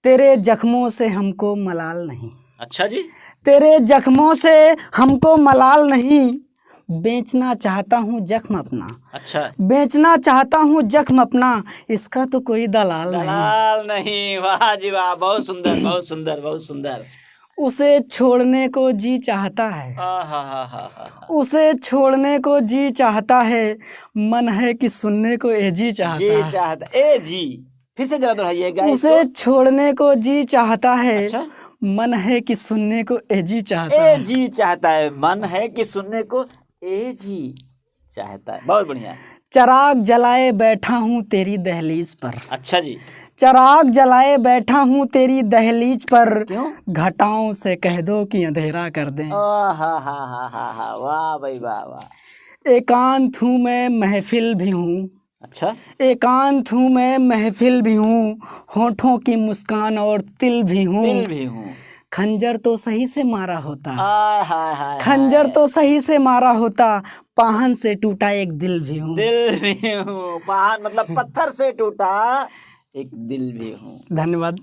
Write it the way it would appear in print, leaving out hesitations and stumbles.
तेरे जख्मों से हमको मलाल नहीं। अच्छा जी। तेरे जख्मों से हमको मलाल नहीं, बेचना चाहता हूँ जख्म अपना। अच्छा। बेचना चाहता हूँ जख्म अपना, इसका तो कोई दलाल नहीं। दलाल नहीं। वाह जी वाह, बहुत सुंदर बहुत सुंदर बहुत सुंदर। उसे छोड़ने को जी चाहता है। हा। उसे छोड़ने को जी चाहता है, मन है कि सुनने को ए जी चाहता जी है। चाहता ए जी। फिर से जरा दोहराइएगा उसे इसको। छोड़ने को जी चाहता है, अच्छा। मन है कि सुनने को ए जी चाहता ए है। जी चाहता है, मन है कि सुनने को ए जी चाहता है। बहुत बढ़िया। चराग जलाए बैठा हूँ तेरी दहलीज पर। अच्छा जी। चराग जलाए बैठा हूँ तेरी दहलीज पर, क्यों? घटाओं से कह दो कि अंधेरा कर दें। हा। वाह भाई वाह वाह। एकांत हूँ मैं महफिल भी हूँ। अच्छा। एकांत हूँ मैं महफिल भी हूँ, होठों की मुस्कान और तिल भी हूँ। दिल भी हूँ। खंजर तो सही से मारा होता। हाय खंजर तो सही से मारा होता, पाहन से टूटा एक दिल भी हूँ। दिल भी हूँ। पान मतलब पत्थर से टूटा एक दिल भी हूँ। धन्यवाद।